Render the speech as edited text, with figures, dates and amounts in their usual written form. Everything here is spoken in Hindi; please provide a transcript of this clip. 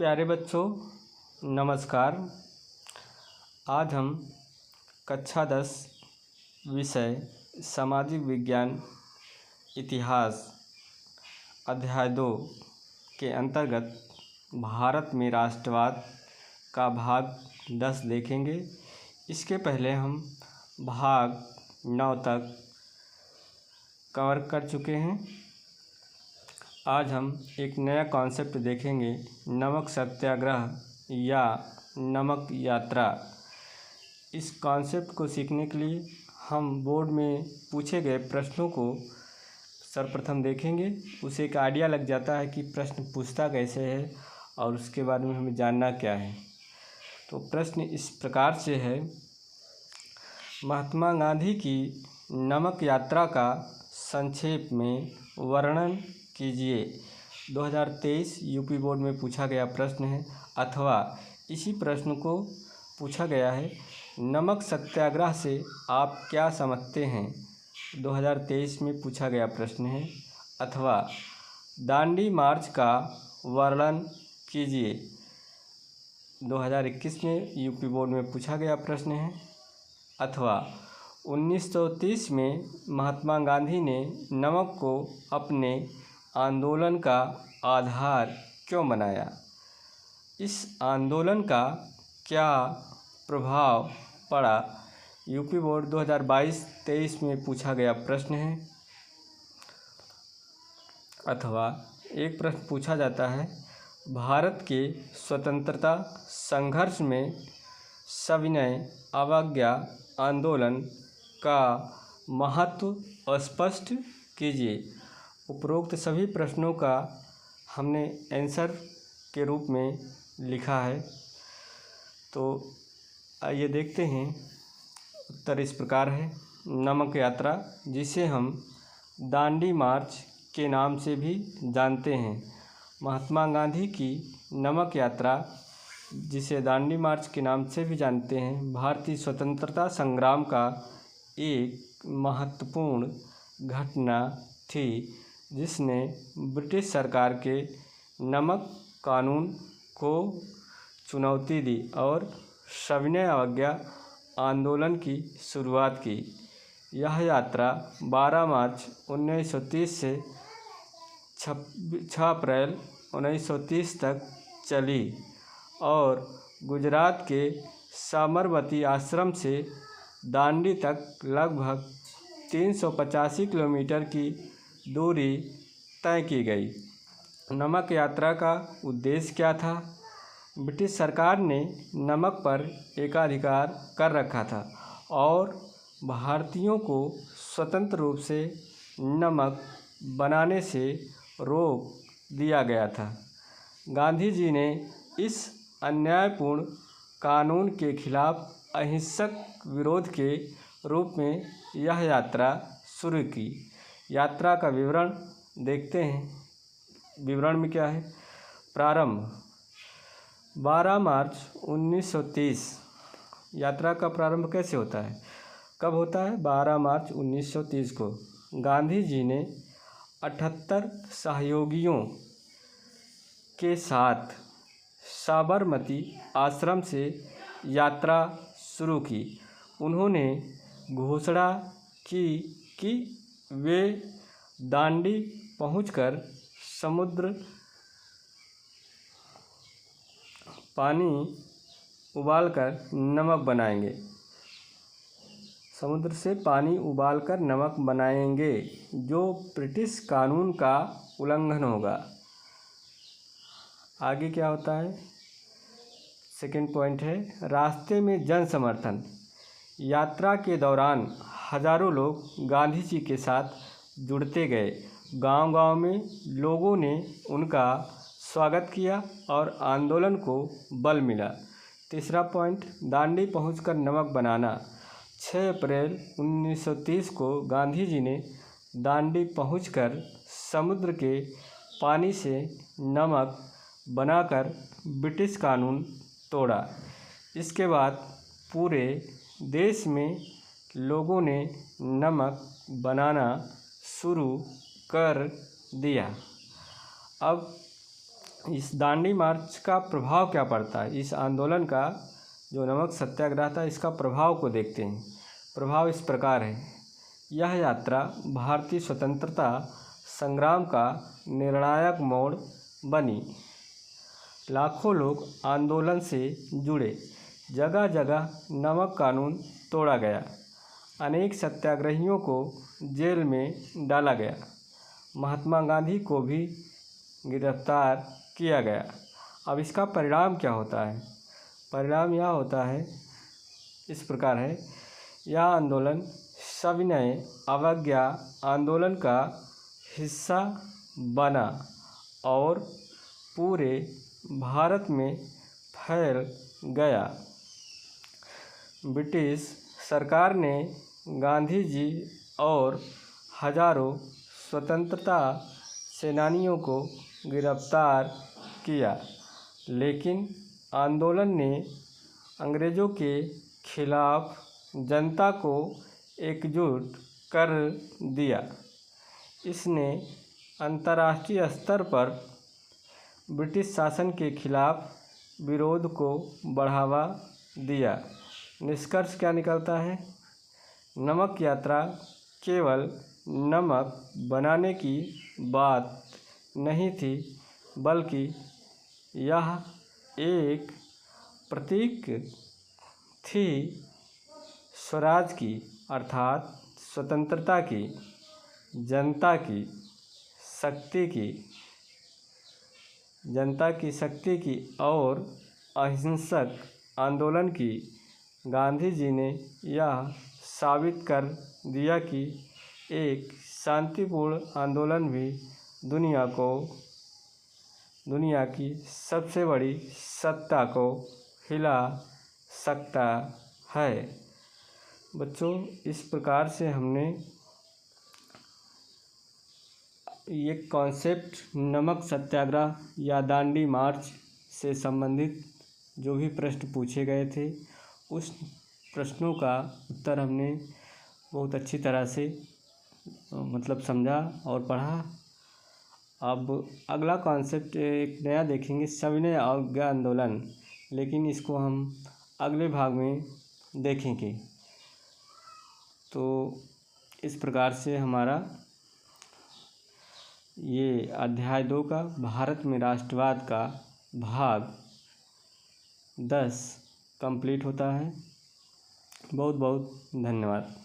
प्यारे बच्चों, नमस्कार। आज हम कक्षा 10 विषय सामाजिक विज्ञान इतिहास अध्याय 2 के अंतर्गत भारत में राष्ट्रवाद का भाग 10 देखेंगे। इसके पहले हम भाग 9 तक कवर कर चुके हैं। आज हम एक नया कॉन्सेप्ट देखेंगे, नमक सत्याग्रह या नमक यात्रा। इस कॉन्सेप्ट को सीखने के लिए हम बोर्ड में पूछे गए प्रश्नों को सर्वप्रथम देखेंगे। उसे एक आइडिया लग जाता है कि प्रश्न पूछता कैसे है और उसके बारे में हमें जानना क्या है। तो प्रश्न इस प्रकार से है, महात्मा गांधी की नमक यात्रा का संक्षेप में वर्णन कीजिए। 2023 यूपी बोर्ड में पूछा गया प्रश्न है, अथवा इसी प्रश्न को पूछा गया है, नमक सत्याग्रह से आप क्या समझते हैं। 2023 में पूछा गया प्रश्न है। अथवा दांडी मार्च का वर्णन कीजिए। 2021 में यूपी बोर्ड में पूछा गया प्रश्न है। अथवा 1930 में महात्मा गांधी ने नमक को अपने आंदोलन का आधार क्यों बनाया। इस आंदोलन का क्या प्रभाव पड़ा। यूपी बोर्ड 2022-23 में पूछा गया प्रश्न है। अथवा एक प्रश्न पूछा जाता है, भारत के स्वतंत्रता संघर्ष में सविनय अवज्ञा आंदोलन का महत्व स्पष्ट कीजिए। उपरोक्त सभी प्रश्नों का हमने आंसर के रूप में लिखा है। तो आइए देखते हैं। उत्तर इस प्रकार है, नमक यात्रा, जिसे हम दांडी मार्च के नाम से भी जानते हैं। महात्मा गांधी की नमक यात्रा, जिसे दांडी मार्च के नाम से भी जानते हैं, भारतीय स्वतंत्रता संग्राम का एक महत्वपूर्ण घटना थी, जिसने ब्रिटिश सरकार के नमक कानून को चुनौती दी और सविनय अवज्ञा आंदोलन की शुरुआत की। यह यात्रा 12 मार्च 1930 से 6 अप्रैल 1930 तक चली और गुजरात के साबरमती आश्रम से दांडी तक लगभग 385 किलोमीटर की दूरी तय की गई। नमक यात्रा का उद्देश्य क्या था। ब्रिटिश सरकार ने नमक पर एकाधिकार कर रखा था और भारतीयों को स्वतंत्र रूप से नमक बनाने से रोक दिया गया था। गांधी जी ने इस अन्यायपूर्ण कानून के खिलाफ अहिंसक विरोध के रूप में यह यात्रा शुरू की। यात्रा का विवरण देखते हैं। विवरण में क्या है। प्रारंभ 12 मार्च 1930। यात्रा का प्रारंभ कैसे होता है, कब होता है। 12 मार्च 1930 को गांधी जी ने 78 सहयोगियों के साथ साबरमती आश्रम से यात्रा शुरू की। उन्होंने घोषणा की कि वे दांडी पहुंचकर समुद्र पानी उबालकर नमक बनाएंगे। समुद्र से पानी उबालकर नमक बनाएंगे, जो ब्रिटिश कानून का उल्लंघन होगा। आगे क्या होता है। सेकंड पॉइंट है, रास्ते में जन समर्थन। यात्रा के दौरान हजारों लोग गांधी जी के साथ जुड़ते गए। गांव-गांव में लोगों ने उनका स्वागत किया और आंदोलन को बल मिला। तीसरा पॉइंट, दांडी पहुंचकर नमक बनाना। 6 अप्रैल 1930 को गांधी जी ने दांडी पहुंचकर समुद्र के पानी से नमक बनाकर ब्रिटिश कानून तोड़ा। इसके बाद पूरे देश में लोगों ने नमक बनाना शुरू कर दिया। अब इस दांडी मार्च का प्रभाव क्या पड़ता है, इस आंदोलन का जो नमक सत्याग्रह था इसका प्रभाव को देखते हैं। प्रभाव इस प्रकार है। यह यात्रा भारतीय स्वतंत्रता संग्राम का निर्णायक मोड़ बनी। लाखों लोग आंदोलन से जुड़े। जगह जगह नमक कानून तोड़ा गया। अनेक सत्याग्रहियों को जेल में डाला गया। महात्मा गांधी को भी गिरफ्तार किया गया। अब इसका परिणाम क्या होता है? परिणाम यह होता है, इस प्रकार है। यह आंदोलन सविनय अवज्ञा आंदोलन का हिस्सा बना और पूरे भारत में फैल गया। ब्रिटिश सरकार ने गांधी जी और हजारों स्वतंत्रता सेनानियों को गिरफ्तार किया, लेकिन आंदोलन ने अंग्रेज़ों के खिलाफ जनता को एकजुट कर दिया। इसने अंतर्राष्ट्रीय स्तर पर ब्रिटिश शासन के खिलाफ विरोध को बढ़ावा दिया। निष्कर्ष क्या निकलता है? नमक यात्रा केवल नमक बनाने की बात नहीं थी, बल्कि यह एक प्रतीक थी स्वराज की, अर्थात स्वतंत्रता की, जनता की शक्ति की और अहिंसक आंदोलन की। गांधी जी ने यह साबित कर दिया कि एक शांतिपूर्ण आंदोलन भी दुनिया की सबसे बड़ी सत्ता को हिला सकता है। बच्चों, इस प्रकार से हमने ये कॉन्सेप्ट नमक सत्याग्रह या दांडी मार्च से संबंधित जो भी प्रश्न पूछे गए थे, उस प्रश्नों का उत्तर हमने बहुत अच्छी तरह से समझा और पढ़ा। अब अगला कॉन्सेप्ट एक नया देखेंगे, सविनय अवज्ञा आंदोलन, लेकिन इसको हम अगले भाग में देखेंगे। तो इस प्रकार से हमारा ये अध्याय 2 का भारत में राष्ट्रवाद का भाग 10 कंप्लीट होता है। बहुत बहुत धन्यवाद।